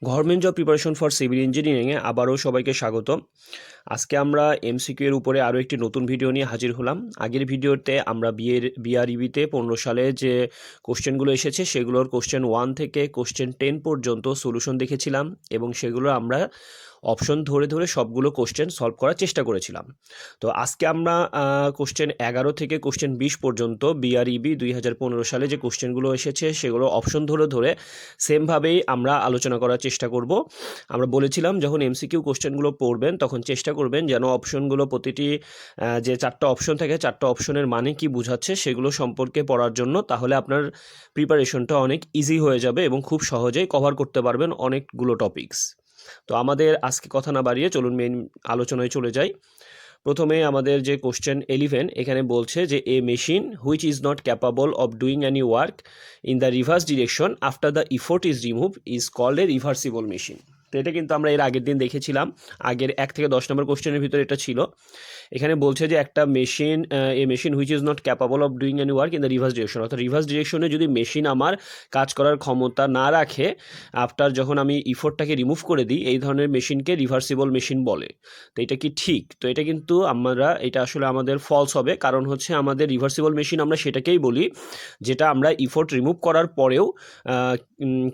Government job preparation for civil ইঞ্জিনিয়ারিংয়ে আবারও সবাইকে স্বাগত। আজকে আমরা এমসিকিউ এর উপরে আরও একটি নতুন ভিডিও নিয়ে হাজির হলাম। আগের ভিডিওতে আমরা বিআরইবিতে 15 সালে যে কোশ্চেনগুলো এসেছে সেগুলোর কোশ্চেন 1 থেকে কোশ্চেন 10 পর্যন্ত সলিউশন দেখেছিলাম এবং সেগুলো আমরা অপশন ধরে ধরে সবগুলো কোশ্চেন সলভ করার চেষ্টা করেছিলাম। তো আজকে আমরা কোশ্চেন 11 থেকে কোশ্চেন 20 পর্যন্ত বিআরইবি 2015 সালে যে কোশ্চেনগুলো এসেছে সেগুলো অপশন ধরে ধরে সেমভাবেই আমরা আলোচনা করার চেষ্টা করব। আমরা বলেছিলাম যখন এমসিকিউ কোশ্চেনগুলো পড়বেন তখন চেষ্টা করবেন যেন অপশনগুলো প্রতিটি যে 4টা অপশন থাকে 4টা অপশনের মানে কি বোঝাচ্ছে সেগুলো সম্পর্কে পড়ার জন্য, তাহলে আপনার প্রিপারেশনটা অনেক ইজি হয়ে যাবে এবং খুব সহজেই কভার করতে পারবেন অনেকগুলো টপিকস। তো আমাদের আজকে কথা না বাড়িয়ে চলুন মেইন আলোচনায় চলে যাই। প্রথমে আমাদের যে কোশ্চেন 11 এখানে বলছে যে a machine which is not capable of doing any work in the reverse direction after the effort is remove is called a reversible machine. তো এটা কিন্তু আমরা এর আগের দিন দেখেছিলাম, আগের 1 থেকে 10 নম্বর কোশ্চেনের ভিতরে এটা ছিল। এখানে বলছে যে একটা machine a machine which is not capable of doing any work in the reverse direction, অর্থাৎ রিভার্স ডিরেকশনে যদি মেশিন আমার কাজ করার ক্ষমতা না রাখে আফটার যখন আমি ইফোর্টটাকে রিমুভ করে দিই, এই ধরনের মেশিনকে রিভার্সিবল মেশিন বলে। তো এটা কি ঠিক? তো এটা কিন্তু এটা আসলে আমাদের ফলস হবে, কারণ হচ্ছে আমাদের রিভার্সিবল মেশিন আমরা সেটাকেই বলি যেটা আমরা ইফোর্ট রিমুভ করার পরেও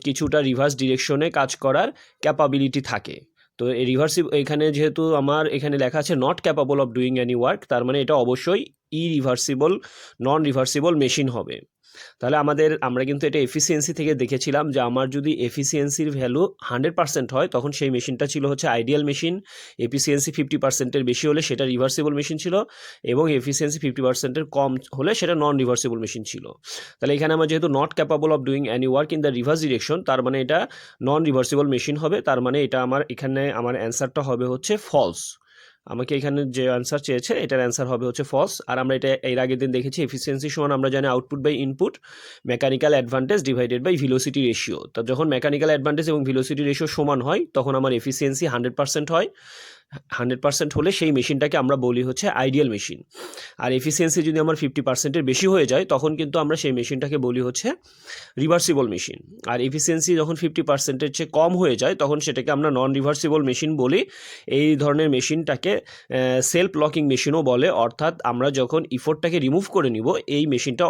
কিছুটা রিভার্স ডিরেকশনে কাজ করার ক্যাপাবিলিটি থাকে। তো এই এখানে যেহেতু আমার এখানে লেখা আছে not capable of doing any work, তার মানে এটা অবশ্যই নন রিভার্সিবল মেশিন হবে। তাহলে আমরা কিন্তু এটা এফিসিয়েন্সি থেকে দেখেছিলাম যে আমার যদি এফিসিয়েন্সির ভ্যালু 100% হয় তখন সেই মেশিনটা ছিল হচ্ছে আইডিয়াল মেশিন। এফিসিয়েন্সি 50%-এর বেশি হলে সেটা রিভার্সিবল মেশিন ছিল এবং এফিসিয়েন্সি 50%-এর কম হলে সেটা নন রিভার্সিবল মেশিন ছিল। তাহলে এখানে আমার যেহেতু not capable of doing any work in the reverse direction, তার মানে এটা নন রিভার্সিবল মেশিন হবে। তার মানে এটা আমার অ্যান্সারটা হবে হচ্ছে ফলস। আমাকে এখানে যে অ্যান্সার চেয়েছে এটার অ্যান্সার হবে হচ্ছে ফলস। আর আমরা এটা এর আগের দিন দেখেছি এফিসিয়েন্সি সমান আমরা জানি output by input mechanical advantage divided by velocity ratio. তো যখন মেকানিক্যাল অ্যাডভান্টেজ এবং ভেলোসিটি রেশিও সমান হয় তখন আমার এফিসিয়েন্সি 100% হয়। 100% হলে সেই মেশিনটাকে আমরা বলি হচ্ছে আইডিয়াল মেশিন। আর এফিসিয়েন্সি যদি আমার 50%-এর বেশি হয়ে যায় তখন কিন্তু আমরা সেই মেশিনটাকে বলি হচ্ছে রিভার্সিবল মেশিন। আর এফিসিয়েন্সি যখন 50%-এর চেয়ে কম হয়ে যায় তখন সেটাকে আমরা নন রিভার্সিবল মেশিন বলি। এই ধরনের মেশিনটাকে সেলফ লকিং মেশিনও বলে, অর্থাৎ আমরা যখন ইফোর্টটাকে রিমুভ করে নিব এই মেশিনটা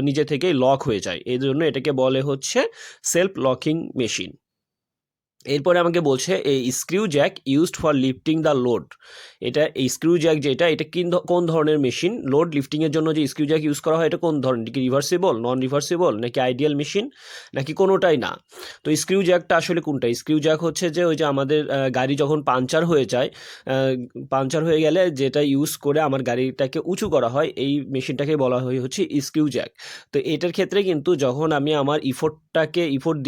নিজে থেকেই লক হয়ে যায়, এই জন্য এটাকে বলে হচ্ছে সেলফ লকিং মেশিন। এরপরে আমাকে বলছে এই স্ক্রিউ Jack used for lifting the load. এটা এই স্ক্রিউ জ্যাক এটা কোন ধরনের মেশিন? লোড লিফটিংয়ের জন্য যে স্ক্রিউ জ্যাক ইউজ করা হয় এটা কোন ধরনের? কি রিভার্সিবল, নন রিভার্সিবল, নাকি আইডিয়াল মেশিন, নাকি কোনোটাই না? তো স্ক্রিউ জ্যাকটা আসলে কোনটা? স্ক্রিউ জ্যাক হচ্ছে যে ওই যে আমাদের গাড়ি যখন পাংচার হয়ে যায়, পাংচার হয়ে গেলে যেটা ইউজ করে আমার গাড়িটাকে উঁচু করা হয় এই মেশিনটাকে বলা হয় হচ্ছে স্ক্রিউ জ্যাক। তো এটার ক্ষেত্রে কিন্তু যখন আমি আমার ইফোর্ট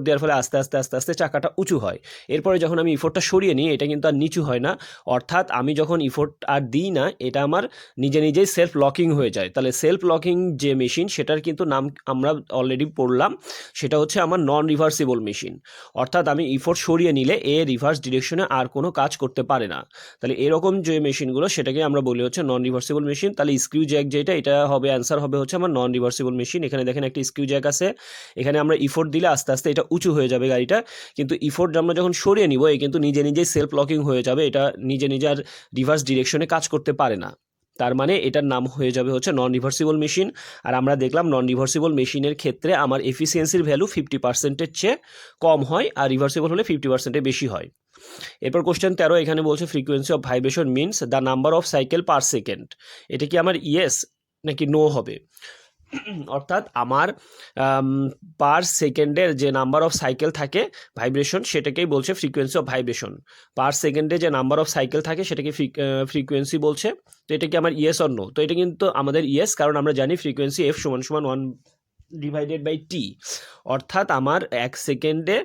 দেওয়ার ফলে আস্তে আস্তে আস্তে আস্তে চাকাটা উঁচু হয়। এরপরে যখন আমি ইফোর্টটা সরিয়ে নিই এটা কিন্তু আর নিচু হয় না, অর্থাৎ আমি যখন ইফোর্ট আর দিই না এটা আমার নিজেই সেলফ লকিং হয়ে যায়। তাহলে সেলফ লকিং যে মেশিন সেটার কিন্তু নাম আমরা অলরেডি পড়লাম, সেটা হচ্ছে আমার নন রিভার্সিবল মেশিন। অর্থাৎ আমি ইফোর্ট সরিয়ে নিলে রিভার্স ডিরেকশনে আর কোনো কাজ করতে পারে না। তাহলে এরকম যে মেশিনগুলো সেটাকে আমরা বলি হচ্ছে নন রিভার্সিবল মেশিন। তাহলে স্ক্রিউ জ্যাক এটা হবে অ্যান্সার হবে হচ্ছে আমার নন রিভার্সিবল মেশিন। এখানে দেখেন একটা স্ক্রিউ জ্যাক আছে, এখানে আমরা ইফোর্ট দিলে আস্তে আস্তে এটা উঁচু হয়ে যাবে গাড়িটা, কিন্তু ইফোর্ট আমরা যখন সরিয়ে নিব কিন্তু নিজেই সেলফ লকিং হয়ে যাবে, এটা নিজে আর রিভার্স ডিরেকশনে কাজ করতে পারে না। তার মানে এটার নাম হয়ে যাবে হচ্ছে নন রিভার্সিবল মেশিন। আর আমরা দেখলাম নন রিভার্সিবল মেশিনের ক্ষেত্রে আমার এফিসিয়েন্সির ভ্যালু 50%-এর চেয়ে কম হয় আর রিভার্সিবল হলে 50%-এর বেশি হয়। এরপর কোশ্চেন 13 এখানে বলছে frequency of vibration means the number of cycle per second. এটা কি আমার ইয়েস নাকি নো হবে? অর্থাৎ আমার পার সেকেন্ডের যে নাম্বার অফ সাইকেল থাকে ভাইব্রেশন সেটাকেই বলছে ফ্রিকোয়েন্সি অফ ভাইব্রেশন। পার সেকেন্ডে যে নাম্বার অফ সাইকেল থাকে সেটাকে ফ্রিকোয়েন্সি বলছে। তো এটা কি আমার ইয়েস অর নো? তো এটা কিন্তু আমাদের ইয়েস, কারণ আমরা জানি ফ্রিকোয়েন্সি এফ সমান 1/t, অর্থাৎ আমার 1 সেকেন্ডে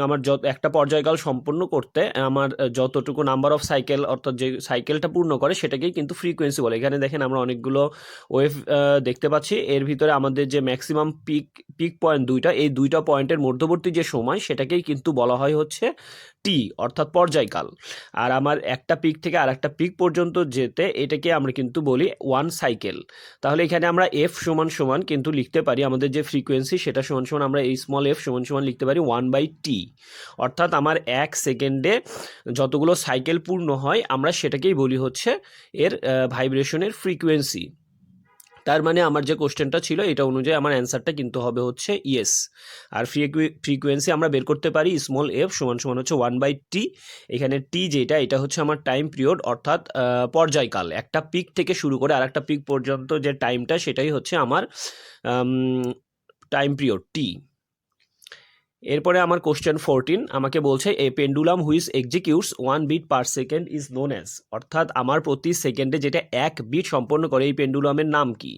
আমার একটা পর্যায়কাল সম্পন্ন করতে আমার যতটুকু নাম্বার অফ সাইকেল অর্থাৎ যে সাইকেলটা পূর্ণ করে সেটাকেই কিন্তু ফ্রিকোয়েন্সি বলে। এখানে দেখেন আমরা অনেকগুলো ওয়েভ দেখতে পাচ্ছি, এর ভিতরে আমাদের যে ম্যাক্সিমাম পিক পয়েন্ট এই দুইটা পয়েন্টের মধ্যবর্তী যে সময় সেটাকেই কিন্তু বলা হয় হচ্ছে টি, অর্থাৎ পর্যায়কাল। আর আমার একটা পিক থেকে আর একটা পিক পর্যন্ত যেতে এটাকে আমরা কিন্তু বলি 1 সাইকেল। তাহলে এখানে আমরা এফ সমান কিন্তু লিখতে পারি পারি আমাদের যে ফ্রিকোয়েন্সি সেটা সমান সমান আমরা এই স্মল এফ সমান সমান লিখতে পারি 1/t, অর্থাৎ আমার 1 সেকেন্ডে যতগুলো সাইকেল পূর্ণ হয় আমরা সেটাকেই বলি হচ্ছে এর ভাইব্রেশনের ফ্রিকোয়েন্সি। তার মানে আমার যে কোশ্চেনটা ছিল এটা অনুযায়ী আমার অ্যান্সারটা কিন্তু হবে হচ্ছে ইয়েস। আর ফ্রিকোয়েন্সি আমরা বের করতে পারি স্মল এফ সমান সমান হচ্ছে 1/t। এখানে টি যেটা এটা হচ্ছে আমার টাইম পিরিয়ড, অর্থাৎ পর্যায়কাল, একটা পিক থেকে শুরু করে আর একটা পিক পর্যন্ত যে টাইমটা সেটাই হচ্ছে আমার টাইম পিরিয়ড টি। এরপরে আমার কোশ্চেন 14 আমাকে বলছে a pendulum which executes 1 beat per second is known as, অর্থাৎ আমার প্রতি সেকেন্ডে যেটা 1 বিট সম্পন্ন করে এই পেন্ডুলামের নাম কি?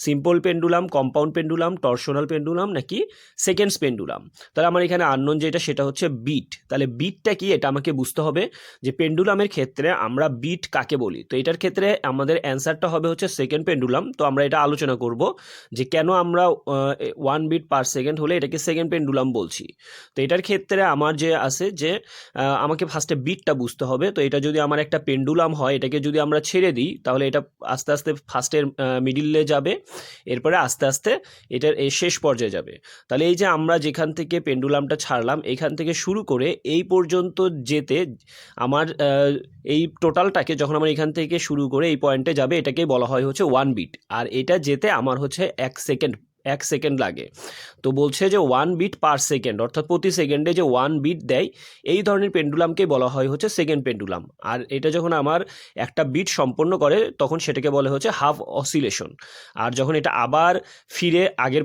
Simple pendulum, compound pendulum, টর্শনাল pendulum নাকি সেকেন্ডস পেন্ডুলাম? তাহলে আমার এখানে আননোন যেটা সেটা হচ্ছে বিট। তাহলে বিটটা কি এটা আমাকে বুঝতে হবে যে পেন্ডুলামের ক্ষেত্রে আমরা বিট কাকে বলি। তো এটার ক্ষেত্রে আমাদের অ্যান্সারটা হবে হচ্ছে সেকেন্ড পেন্ডুলাম। তো আমরা এটা আলোচনা করব যে কেন আমরা 1 বিট পার সেকেন্ড হলে এটাকে সেকেন্ড পেন্ডুলাম বলছি। তো এটার ক্ষেত্রে আমার যে আছে যে আমাকে ফার্স্টে বিটটা বুঝতে হবে। তো এটা যদি আমার একটা পেন্ডুলাম হয়, এটাকে যদি আমরা ছেড়ে দিই তাহলে এটা আস্তে আস্তে ফার্স্টের মিডিলে যাবে, এরপরে আস্তে আস্তে এটার এই শেষ পর্যায়ে যাবে। তাহলে এই যে আমরা যেখান থেকে পেন্ডুলামটা ছাড়লাম এখান থেকে শুরু করে এই পর্যন্ত যেতে আমার এই টোটালটাকে যখন আমার এখান থেকে শুরু করে এই পয়েন্টে যাবে এটাকে বলা হয় হচ্ছে 1 বিট। আর এটা যেতে আমার হচ্ছে 1 সেকেন্ড লাগে। তো বলছে যে 1 বিট পার সেকেন্ড, অর্থাৎ প্রতি সেকেন্ডে যে 1 বিট দেয় এই ধরনের পেন্ডুলামকে বলা হয় হচ্ছে সেকেন্ড পেন্ডুলাম। আর এটা যখন আমার একটা বিট সম্পন্ন করে তখন সেটাকে বলে হচ্ছে হাফ অসিলেশন। আর যখন এটা আবার ফিরে আগের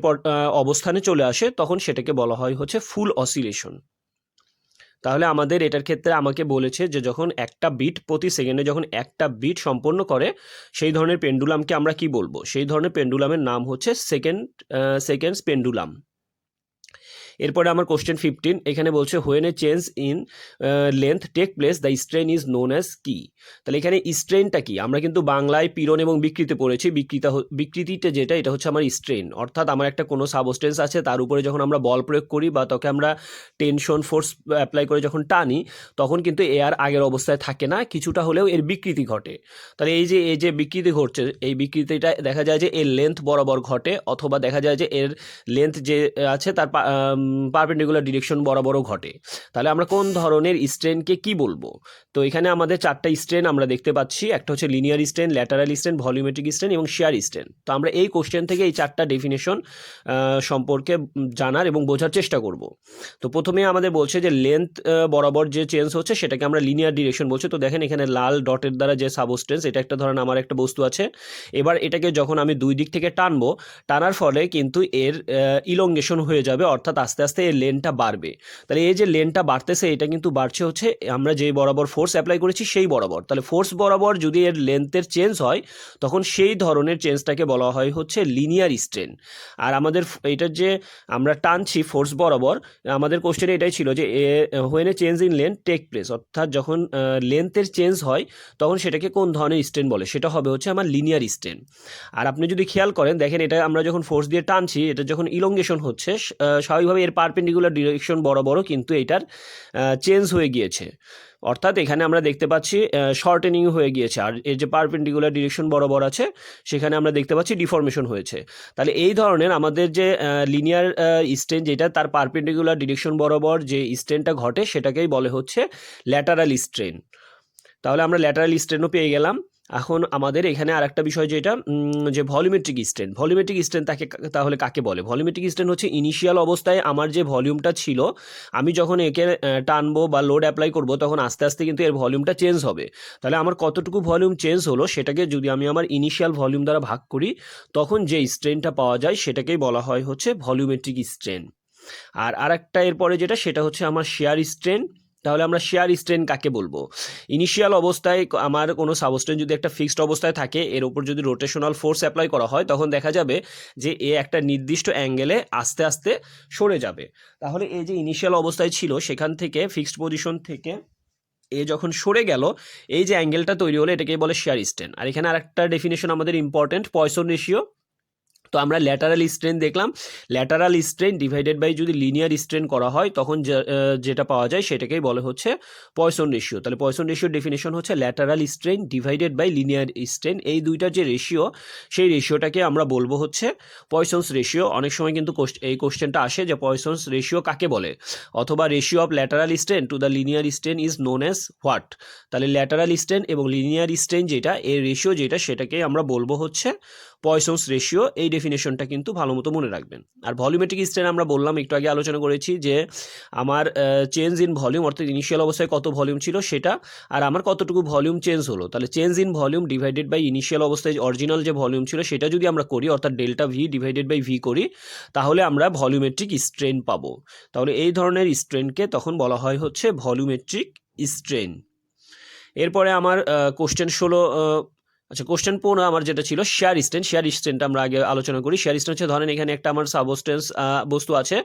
অবস্থানে চলে আসে তখন সেটাকে বলা হয় হচ্ছে ফুল অসিলেশন। তাহলে আমাদের এটার ক্ষেত্রে আমাকে বলেছে যে যখন একটা বিট প্রতি সেকেন্ডে যখন একটা বিট সম্পন্ন করে সেই ধরনের পেন্ডুলামকে আমরা কি বলবো? সেই ধরনের পেন্ডুলামের নাম হচ্ছে সেকেন্ডস পেন্ডুলাম। এরপরে আমার কোশ্চেন 15 এখানে বলছে when a change in length take place the strain is known as কি? তাহলে এখানে স্ট্রেনটা কি? আমরা কিন্তু বাংলায় পীড়ন এবং বিকৃতি পড়েছি। বিকৃতিটা যেটা এটা হচ্ছে আমার স্ট্রেন, অর্থাৎ আমার একটা কোনো সাবস্টেন্স আছে তার উপরে যখন আমরা বল প্রয়োগ করি বা তাকে আমরা টেনশন ফোর্স অ্যাপ্লাই করে যখন টানি তখন কিন্তু এয়ার আগের অবস্থায় থাকে না, কিছুটা হলেও এর বিকৃতি ঘটে। তাহলে এই যে বিকৃতি ঘটছে এই বিকৃতিটা দেখা যায় যে এর লেন্থ বরাবর ঘটে, অথবা দেখা যায় যে এর লেন্থ যে আছে তার পারপেন্ডিকুলার ডিরেকশন বরাবরও ঘটে। তাহলে আমরা কোন ধরনের স্ট্রেনকে কি বলবো? তো এখানে আমাদের 4টা স্ট্রেন আমরা দেখতে পাচ্ছি, একটা হচ্ছে linear strain, lateral strain, volumetric strain এবং শিয়ার স্ট্রেন। তো আমরা এই কোশ্চেন থেকে এই 4টা ডেফিনেশন সম্পর্কে জানার এবং বোঝার চেষ্টা করব। তো প্রথমে আমাদের বলছে যে লেন্থ বরাবর যে চেঞ্জ হচ্ছে সেটাকে আমরা লিনিয়ার ডিরেকশন বলছি। তো দেখেন এখানে লাল ডটের দ্বারা যে সাবস্টেন্স এটা একটা ধরেন আমার একটা বস্তু আছে, এবার এটাকে যখন আমি দুই দিক থেকে টানবো টানার ফলে কিন্তু এর ইলংগেশন হয়ে যাবে, অর্থাৎ আস্তে আস্তে এর লেনটা বাড়বে। তাহলে এই যে লেনটা বাড়তেছে এটা কিন্তু বাড়ছে হচ্ছে আমরা যে বরাবর ফোর্স অ্যাপ্লাই করেছি সেই বরাবর। তাহলে ফোর্স বরাবর যদি এর লেন্থের চেঞ্জ হয় তখন সেই ধরনের চেঞ্জটাকে বলা হয় হচ্ছে লিনিয়ার স্ট্রেন। আর আমাদের এটার যে আমরা টানছি ফোর্স বরাবর, আমাদের কোশ্চেনে এটাই ছিল যে when a change in length take place, অর্থাৎ যখন লেন্থের চেঞ্জ হয় তখন সেটাকে কোন ধরনের স্ট্রেন বলে? সেটা হবে হচ্ছে আমার লিনিয়ার স্ট্রেন। আর আপনি যদি খেয়াল করেন দেখেন এটা আমরা যখন ফোর্স দিয়ে টানছি এটা যখন ইলংগেশন হচ্ছে স্বাভাবিকভাবে এর পারপেন্ডিকুলার ডিরেকশন বরাবরও কিন্তু এটার চেঞ্জ হয়ে গিয়েছে, অর্থাৎ এখানে আমরা দেখতে পাচ্ছি শর্টেনিং হয়ে গিয়েছে। আর এর যে পারপেন্ডিকুলার ডিরেকশন বরাবর আছে সেখানে আমরা দেখতে পাচ্ছি ডিফর্মেশন হয়েছে। তাহলে এই ধরনের আমাদের যে লিনিয়ার স্ট্রেন যেটা তার পারপেন্ডিকুলার ডিরেকশন বরাবর যে স্ট্রেনটা ঘটে সেটাকেই বলে হচ্ছে ল্যাটারাল স্ট্রেন। তাহলে আমরা ল্যাটারাল স্ট্রেনও পেয়ে গেলাম। এখন আমাদের এখানে আর একটা বিষয় যেটা যে ভলিউমেট্রিক স্ট্রেন তাহলে কাকে বলে? ভলিউমেট্রিক স্ট্রেন হচ্ছে ইনিশিয়াল অবস্থায় আমার যে ভলিউমটা ছিল আমি যখন একে টানবো বা লোড অ্যাপ্লাই করব তখন আস্তে আস্তে কিন্তু এর ভলিউমটা চেঞ্জ হবে। তাহলে আমার কতটুকু ভলিউম চেঞ্জ হলো সেটাকে যদি আমি আমার ইনিশিয়াল ভলিউম দ্বারা ভাগ করি তখন যে স্ট্রেনটা পাওয়া যায় সেটাকেই বলা হয় হচ্ছে ভলিউমেট্রিক স্ট্রেন। আর আরেকটা এরপরে যেটা সেটা হচ্ছে আমার শেয়ার স্ট্রেন। তাহলে আমরা শেয়ার স্ট্রেন কাকে বলবো? ইনিশিয়াল অবস্থায় আমার কোনো সাবস্টেন্স যদি একটা ফিক্সড অবস্থায় থাকে এর উপর যদি রোটেশনাল ফোর্স অ্যাপ্লাই করা হয় তখন দেখা যাবে যে এ একটা নির্দিষ্ট অ্যাঙ্গেলে আস্তে আস্তে সরে যাবে। তাহলে এই যে ইনিশিয়াল অবস্থায় ছিল সেখান থেকে ফিক্সড পজিশন থেকে এ যখন সরে গেল এই যে অ্যাঙ্গেলটা তৈরি হলো এটাকেই বলে শেয়ার স্ট্রেন। আর এখানে আরেকটা ডেফিনেশন আমাদের ইম্পর্টেন্ট, পয়সন রেশিও। তো আমরা ল্যাটারাল স্ট্রেন দেখলাম, ল্যাটারাল স্ট্রেন ডিভাইডেড বাই যদি লিনিয়ার স্ট্রেন করা হয় তখন যেটা পাওয়া যায় সেটাকেই বলে হচ্ছে পয়সন রেশিও। তাহলে পয়সন রেশিওর ডেফিনেশন হচ্ছে lateral strain divided by linear strain, এই দুইটার যে রেশিও সেই রেশিওটাকে আমরা বলবো হচ্ছে পয়সনস রেশিও। অনেক সময় কিন্তু এই কোশ্চেনটা আসে যে পয়সনস রেশিও কাকে বলে, অথবা ratio of lateral strain to the linear strain is known as what. তাহলে ল্যাটারাল স্ট্রেন এবং লিনিয়ার স্ট্রেন যেটা এর রেশিও যেটা সেটাকে আমরা বলবো হচ্ছে পয়সনস রেশিও। এই ডেফিনেশনটা কিন্তু ভালো মতো মনে রাখবেন। আর ভলিউমেট্রিক স্ট্রেন আমরা বললাম, একটু আগে আলোচনা করেছি যে আমার চেঞ্জ ইন ভলিউম অর্থাৎ ইনিশিয়াল অবস্থায় কত ভলিউম ছিল সেটা, আর আমার কতটুকু ভলিউম চেঞ্জ হলো। তাহলে change in volume divided by initial অবস্থায় অরিজিনাল যে ভলিউম ছিল সেটা যদি আমরা করি অর্থাৎ delta V divided by V করি তাহলে আমরা ভলিউমেট্রিক স্ট্রেন পাবো। তাহলে এই ধরনের স্ট্রেনকে তখন বলা হয় হচ্ছে ভলিউমেট্রিক স্ট্রেন। এরপরে আমার কোশ্চেন 16, আচ্ছা কোশ্চেন 15 আমার যেটা ছিল শেয়ার স্ট্রেন। শেয়ার স্ট্রেনটা আমরা আগে আলোচনা করি। শেয়ার স্ট্রেন হচ্ছে ধরেন এখানে একটা আমার সাবস্টেন্স বস্তু আছে,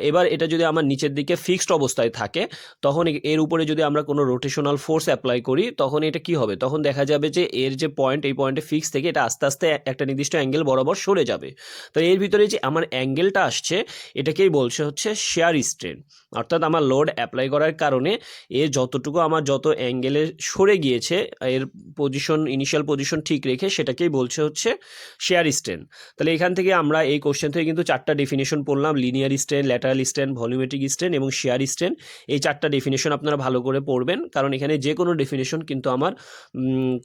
এবার এটা যদি আমার নিচের দিকে ফিক্সড অবস্থায় থাকে তখন এর উপরে যদি আমরা কোনো রোটেশনাল ফোর্স অ্যাপ্লাই করি তখন এটা কি হবে, তখন দেখা যাবে যে এর যে পয়েন্ট এই পয়েন্টে ফিক্স থেকে এটা আস্তে আস্তে একটা নির্দিষ্ট অ্যাঙ্গেল বরাবর সরে যাবে। তো এর ভিতরে যে আমার অ্যাঙ্গেলটা আসছে এটাকেই বলছে হচ্ছে শেয়ার স্ট্রেন। অর্থাৎ আমার লোড অ্যাপ্লাই করার কারণে এর যতটুকু আমার যত অ্যাঙ্গেলে সরে গিয়েছে এর পজিশন ইনিশিয়াল পজিশন ঠিক রেখে সেটাকেই বলছে হচ্ছে শেয়ার স্ট্রেন। তাহলে এখান থেকে আমরা এই কোশ্চেন থেকে কিন্তু 4টা ডেফিনেশন পড়লাম, linear strain, lateral strain, volumetric strain এবং শেয়ার স্ট্রেন। এই 4টা ডেফিনেশন আপনারা ভালো করে পড়বেন, কারণ এখানে যে কোনো ডেফিনেশন কিন্তু আমার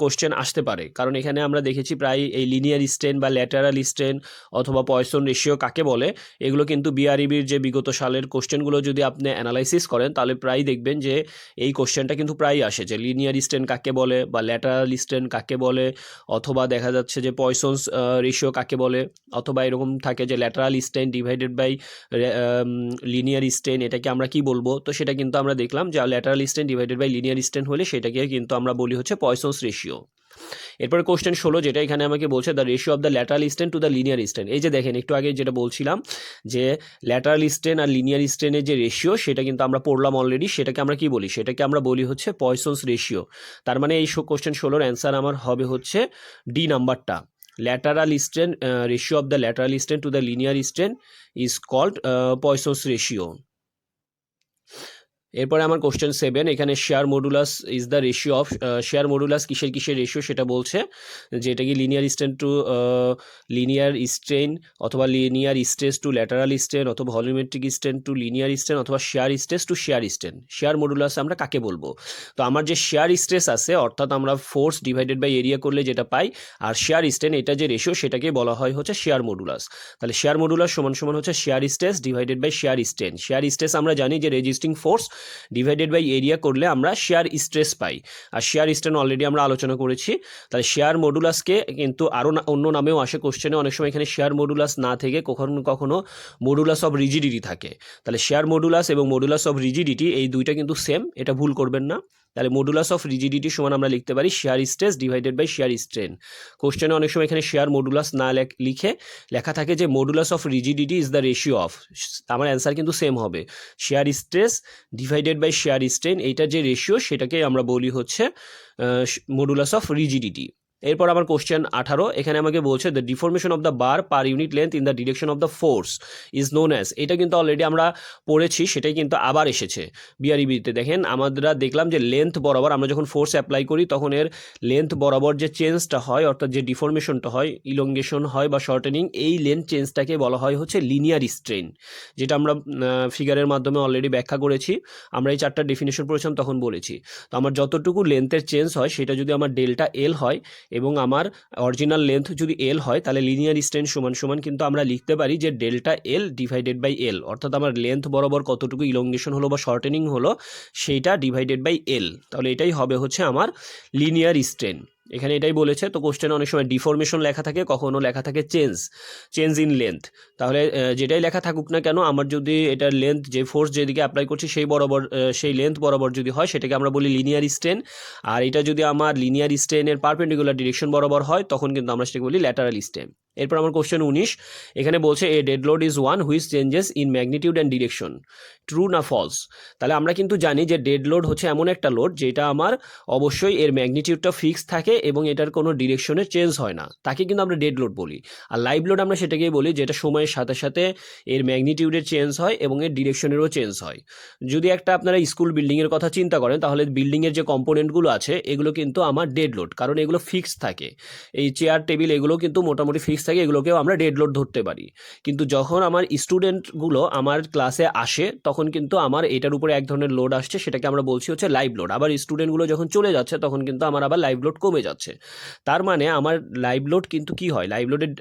কোশ্চেন আসতে পারে। কারণ এখানে আমরা দেখেছি প্রায় এই লিনিয়ার স্ট্রেন বা ল্যাটারাল স্ট্রেন অথবা পয়সন রেশিও কাকে বলে এগুলো কিন্তু বিআরইবির যে বিগত সালের কোশ্চেনগুলো যদি আপনি অ্যানালাইসিস করেন তাহলে প্রায় দেখবেন যে এই কোশ্চেনটা কিন্তু প্রায় আসে যে লিনিয়ার স্ট্রেন কাকে বলে বা ল্যাটারাল স্ট্রেন কাকে বলে, অথবা দেখা যাচ্ছে যে পয়সনস রেশিও কাকে বলে, অথবা এরকম থাকে যে lateral strain divided by linear strain এটাকে আমরা কি বলবো। তো সেটা কিন্তু আমরা দেখলাম যে lateral strain divided by linear strain হলে সেটাকে কিন্তু আমরা বলি হচ্ছে পয়সনস রেশিও। এরপরে কোশ্চেন 16 যেটা এখানে আমাকে বলছে the ratio of the lateral strain to the linear strain. এই যে দেখেন একটু আগে যেটা বলছিলাম যে ল্যাটারাল স্ট্রেন আর লিনিয়ার স্ট্রেনের যে রেশিও সেটা কিন্তু আমরা পড়লাম অলরেডি, সেটাকে আমরা কি বলি, সেটাকে আমরা বলি হচ্ছে পয়সনস রেশিও। তার মানে এই কোশ্চেন 16-র অ্যান্সার আমার হবে হচ্ছে ডি নাম্বারটা। Lateral strain ratio of the lateral strain to the linear strain is called Poisson's ratio. এরপরে আমার কোশ্চেন 7, এখানে shear modulus is the ratio of, shear modulus কিসের কিসের রেশিও সেটা বলছে, যে এটা কি linear strain to linear strain অথবা linear stress to lateral strain অথবা volumetric strain to linear strain অথবা shear stress to shear strain. Shear modulus আমরা কাকে বলবো, তো আমার যে শেয়ার স্ট্রেস আছে অর্থাৎ আমরা ফোর্স ডিভাইডেড বাই এরিয়া করলে যেটা পাই, আর শেয়ার স্ট্রেন এটা যে রেশিও সেটাকে বলা হয় হচ্ছে শেয়ার মডুলাস। তাহলে শেয়ার মডুলাস সমান সমান হচ্ছে shear stress divided by shear strain. Shear stress আমরা জানি যে resisting force divided by area করলে আমরা শেয়ার স্ট্রেস পাই, আর শেয়ার স্ট্রেন অলরেডি আমরা আলোচনা করেছি। তাহলে শেয়ার মডুলাসকে কিন্তু আরও অন্য নামেও আসে কোশ্চেনে, অনেক সময় এখানে শেয়ার মডুলাস না থেকে কখনো কখনো মডুলাস অফ রিজিডিটি থাকে। তাহলে শেয়ার মডুলাস এবং মডুলাস অফ রিজিডিটি এই দুইটা কিন্তু সেম, এটা ভুল করবেন না। তাহলে মডুলাস অফ রিজিডিটি সমান আমরা লিখতে পারি shear stress divided by shear strain. কোশ্চেনে অনেক সময় এখানে শেয়ার মডুলাস না লিখে লেখা থাকে যে modulus of rigidity is the ratio of, আমার অ্যান্সার কিন্তু সেম হবে shear stress divided by shear strain, এইটার যে রেশিও সেটাকে আমরা বলি হচ্ছে মডুলাস অফ রিজিডিটি। এরপর আমার কোশ্চেন 18, এখানে আমাকে বলছে the deformation of the bar per unit length in the direction of the force is known as. এটা কিন্তু অলরেডি আমরা পড়েছি, সেটাই কিন্তু আবার এসেছে বিআরইবিতে। দেখেন আমরা দেখলাম যে লেন্থ বরাবর আমরা যখন ফোর্স অ্যাপ্লাই করি তখন এর লেন্থ বরাবর যে চেঞ্জটা হয় অর্থাৎ যে ডিফরমেশনটা হয়, ইলংগেশন হয় বা শর্টেনিং, এই লেন্থ চেঞ্জটাকে বলা হয় হচ্ছে লিনিয়ার স্ট্রেন, যেটা আমরা ফিগারের মাধ্যমে অলরেডি ব্যাখ্যা করেছি। আমরা এই 4টা ডেফিনেশন পড়েছিলাম তখন বলেছি। তো আমার যতটুকু লেন্থের চেঞ্জ হয় সেটা যদি আমার ডেল্টা এল হয় এবং আমার অরিজিনাল লেন্থ যদি এল হয় তাহলে লিনিয়ার স্ট্রেন সমান সমান কিন্তু আমরা লিখতে পারি যে delta L divided by L, অর্থাৎ আমার লেন্থ বরাবর কতটুকু ইলংগেশন হলো বা শর্টেনিং হলো সেইটা ডিভাইডেড বাই এল। তাহলে এটাই হবে হচ্ছে আমার লিনিয়ার স্ট্রেন। এখানে এটাই বলেছে। তো কোশ্চেনে অনেক সময় ডিফরমেশন লেখা থাকে, কখনো লেখা থাকে চেঞ্জ ইন লেন্থ। তাহলে যেটাই লেখা থাকুক না কেন আমার যদি এটার লেন্থ যে ফোর্স যেদিকে অ্যাপ্লাই করছি সেই বরাবর সেই লেন্থ বরাবর যদি হয় সেটাকে আমরা বলি লিনিয়ার স্ট্রেন, আর এটা যদি আমার লিনিয়ার স্ট্রেনের পারপেন্ডিকুলার ডিরেকশন বরাবর হয় তখন কিন্তু আমরা সেটাকে বলি ল্যাটারাল স্ট্রেন। এরপর আমার কোশ্চেন 19, এখানে বলছে a dead load is one which changes in magnitude and direction, true না ফলস। তাহলে আমরা কিন্তু জানি যে ডেড লোড হচ্ছে এমন একটা লোড যেটা আমার অবশ্যই এর ম্যাগনিটিউডটা ফিক্স থাকে এবং এটার কোনো ডিরেকশনে চেঞ্জ হয় না, তাকে কিন্তু আমরা ডেড লোড বলি। আর লাইভ লোড আমরা সেটাকেই বলি যেটা সময়ের সাথে সাথে এর ম্যাগনিটিউডের চেঞ্জ হয় এবং এর ডিরেকশনেরও চেঞ্জ হয়। যদি একটা আপনারা স্কুল বিল্ডিংয়ের কথা চিন্তা করেন, তাহলে বিল্ডিংয়ের যে কম্পোনেন্টগুলো আছে এগুলো কিন্তু আমার ডেড লোড, কারণ এগুলো ফিক্সড থাকে। এই চেয়ার টেবিল এগুলো কিন্তু মোটামুটি ফিক্সড থাকে, এগুলোকেও আমরা ডেড লোড ধরতে পারি। কিন্তু যখন আমার স্টুডেন্টগুলো আমার ক্লাসে আসে তখন কিন্তু আমার এটার উপরে এক ধরনের লোড আসছে, সেটাকে আমরা বলছি হচ্ছে লাইভ লোড। আবার স্টুডেন্টগুলো যখন চলে যাচ্ছে তখন কিন্তু আমার আবার লাইভ লোড কমে যাচ্ছে। তার মানে আমার লাইভ লোড কিন্তু কি হয়, লাইভ লোডের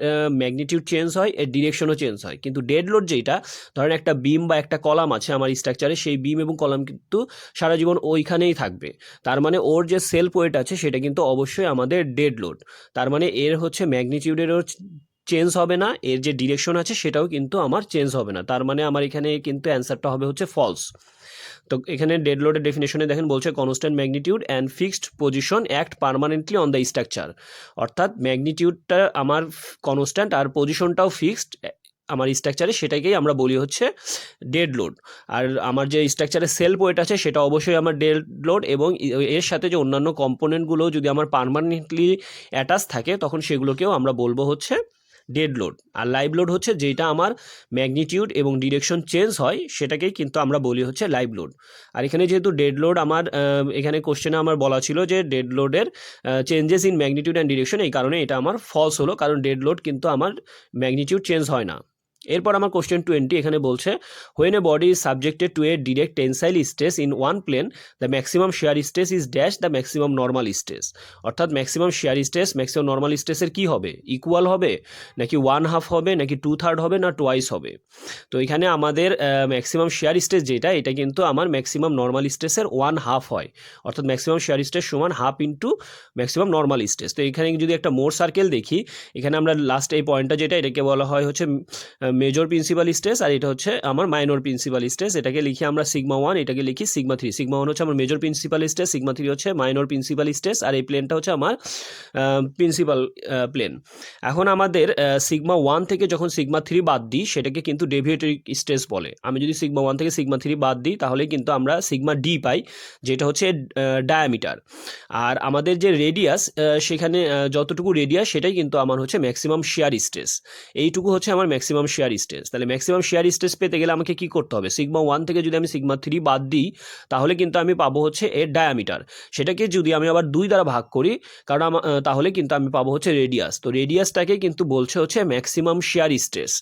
ম্যাগনিটিউড চেঞ্জ হয়, এর ডিরেকশনও চেঞ্জ হয়। কিন্তু ডেড লোড যেটা, ধরেন একটা বিম বা একটা কলাম আছে আমার স্ট্রাকচারে, সেই বিম এবং কলাম কিন্তু সারা জীবন ওইখানেই থাকবে। তার মানে ওর যে সেলফ ওয়েট আছে সেটা কিন্তু অবশ্যই আমাদের ডেড লোড। তার মানে এর হচ্ছে ম্যাগনিটিউডেরও চেঞ্জ হবে না, এর যে ডিরেকশন আছে সেটাও কিন্তু আমার চেঞ্জ হবে না। তার মানে আমার এখানে কিন্তু অ্যান্সারটা হবে হচ্ছে ফলস। তো এখানে ডেড লোডের ডেফিনেশনে দেখেন বলছে constant magnitude and fixed position act permanently on the structure. অর্থাৎ ম্যাগনিটিউডটা আমার কনস্ট্যান্ট আর পজিশনটাও ফিক্সড আমার স্ট্রাকচারে, সেটাকেই আমরা বলি হচ্ছে ডেড লোড। আর আমার যে স্ট্রাকচারে সেলফ ওয়েট আছে সেটা অবশ্যই আমার ডেড লোড, এবং এর সাথে যে অন্যান্য কম্পোনেন্টগুলো যদি আমার পার্মানেন্টলি অ্যাটাচ থাকে তখন সেগুলোকেও আমরা বলবো হচ্ছে ডেড লোড। আর লাইভ লোড হচ্ছে যেটা আমার ম্যাগনিটিউড এবং ডিরেকশন চেঞ্জ হয় সেটাকেই কিন্তু আমরা বলি হচ্ছে লাইভ লোড। আর এখানে যেহেতু ডেড লোড আমার এখানে কোশ্চেনে আমার বলা ছিল যে ডেড লোডের changes in magnitude and direction, এই কারণে এটা আমার ফলস হলো, কারণ ডেড লোড কিন্তু আমার ম্যাগনিটিউড চেঞ্জ হয় না। এরপর আমার কোশ্চেন 20 এখানে বলছে when a body is subjected to a direct tensile stress in one plane the maximum shear stress is dash the maximum normal stress. অর্থাৎ maximum shear stress maximum normal স্ট্রেসের কী হবে, ইকুয়াল হবে নাকি 1/2 হবে নাকি 2/3 হবে না টোয়াইস হবে। তো এখানে আমাদের ম্যাক্সিমাম শেয়ার স্ট্রেস যেটা, এটা কিন্তু আমার ম্যাক্সিমাম নর্মাল স্ট্রেসের 1/2 হয়। অর্থাৎ ম্যাক্সিমাম শেয়ার স্ট্রেস সমান half into maximum normal stress. তো এখানে যদি একটা মোর সার্কেল দেখি, এখানে আমরা লাস্ট এই পয়েন্টটা যেটা, এটাকে বলা হয় হচ্ছে মেজর প্রিন্সিপাল স্ট্রেস, আর এটা হচ্ছে আমার মাইনর প্রিন্সিপাল স্ট্রেস। এটাকে লিখি আমরা সিগমা 1, এটাকে লিখি সিগমা 3। সিগমা 1 হচ্ছে আমার মেজর প্রিন্সিপাল স্ট্রেস, সিগমা 3 হচ্ছে মাইনর প্রিন্সিপাল স্ট্রেস, আর এই প্লেনটা হচ্ছে আমার প্রিন্সিপাল প্লেন। এখন আমাদের সিগমা 1 থেকে যখন সিগমা 3 বাদ দিই সেটাকে কিন্তু ডেভিয়েটরিক স্ট্রেস বলে। আমি যদি সিগমা 1 থেকে সিগমা 3 বাদ দিই তাহলে কিন্তু আমরা সিগমা ডি পাই, যেটা হচ্ছে ডায়ামিটার। আর আমাদের যে রেডিয়াস, সেখানে যতটুকু রেডিয়াস সেটাই কিন্তু আমার হচ্ছে ম্যাক্সিমাম শেয়ার স্ট্রেস। এইটুকু হচ্ছে আমার ম্যাক্সিমাম শেয়ার স্ট্রেস। তাহলে ম্যাক্সিমাম শেয়ার স্ট্রেস পেতে গেলে আমাকে কি করতে হবে, সিগমা 1 থেকে যদি আমি সিগমা 3 বাদ দিই তাহলে কিন্তু আমি পাবো হচ্ছে এর ডায়ামিটার। সেটাকে যদি আমি আবার 2 দ্বারা ভাগ করি, কারণ তাহলে কিন্তু আমি পাবো হচ্ছে রেডিয়াস। তো রেডিয়াসটাকে কিন্তু বলছে হচ্ছে ম্যাক্সিমাম শেয়ার স্ট্রেস।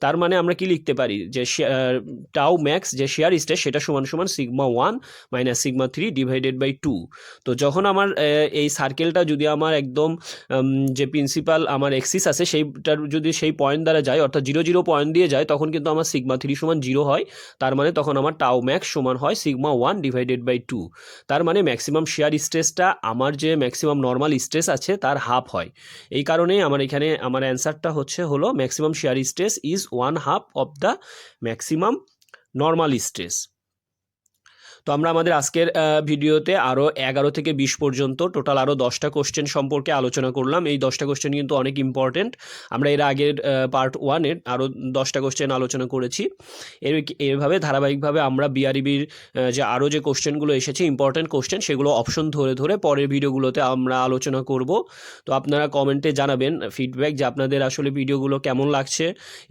তার মানে আমরা কি লিখতে পারি যে টাউ ম্যাক্স যে শেয়ার স্ট্রেস সেটা সমান সমান sigma 1 minus sigma 3 divided by 2। তো যখন আমার এই সার্কেলটা যদি আমার একদম যে প্রিন্সিপাল আমার এক্সিস আছে সেইটার যদি সেই পয়েন্ট দ্বারা যায়, অর্থাৎ 0 0 পয়েন্ট দিয়ে যায়, তখন কিন্তু আমার সিগমা 3 সমান 0 হয়। তার মানে তখন আমার টাউ ম্যাক্স সমান হয় সিগমা 1 ডিভাইডেড বাই 2। তার মানে ম্যাক্সিমাম শেয়ার স্ট্রেসটা আমার যে ম্যাক্সিমাম নর্মাল স্ট্রেস আছে তার হাফ হয়। এই কারণেই আমার এখানে আমার অ্যান্সারটা হলো maximum shear stress is 1/2 of the maximum normal stress. তো আমরা আমাদের আজকের ভিডিওতে আরও 11 থেকে 20 পর্যন্ত টোটাল আরও 10টা কোশ্চেন সম্পর্কে আলোচনা করলাম। এই 10টা কোশ্চেন কিন্তু অনেক ইম্পর্টেন্ট। আমরা এর আগের পার্ট 1-এর আরও 10টা কোশ্চেন আলোচনা করেছি। এভাবে ধারাবাহিকভাবে আমরা বিআরইবির যে আরও যে কোশ্চেনগুলো এসেছে ইম্পর্টেন্ট কোশ্চেন, সেগুলো অপশন ধরে ধরে পরের ভিডিওগুলোতে আমরা আলোচনা করব। তো আপনারা কমেন্টে জানাবেন ফিডব্যাক যে আপনাদের আসলে ভিডিওগুলো কেমন লাগছে,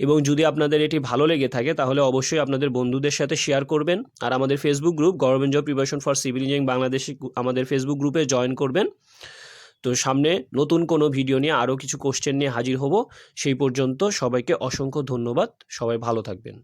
এবং যদি আপনাদের এটি ভালো লেগে থাকে তাহলে অবশ্যই আপনাদের বন্ধুদের সাথে শেয়ার করবেন। আর আমাদের Facebook group government job preparation for civil engineering Bangladesh, আমাদের ফেসবুক গ্রুপে জয়েন করবেন। তো সামনে নতুন কোনো ভিডিও নিয়ে আরও কিছু কোশ্চেন নিয়ে হাজির হব। সেই পর্যন্ত সবাইকে অসংখ্য ধন্যবাদ। সবাই ভালো থাকবেন।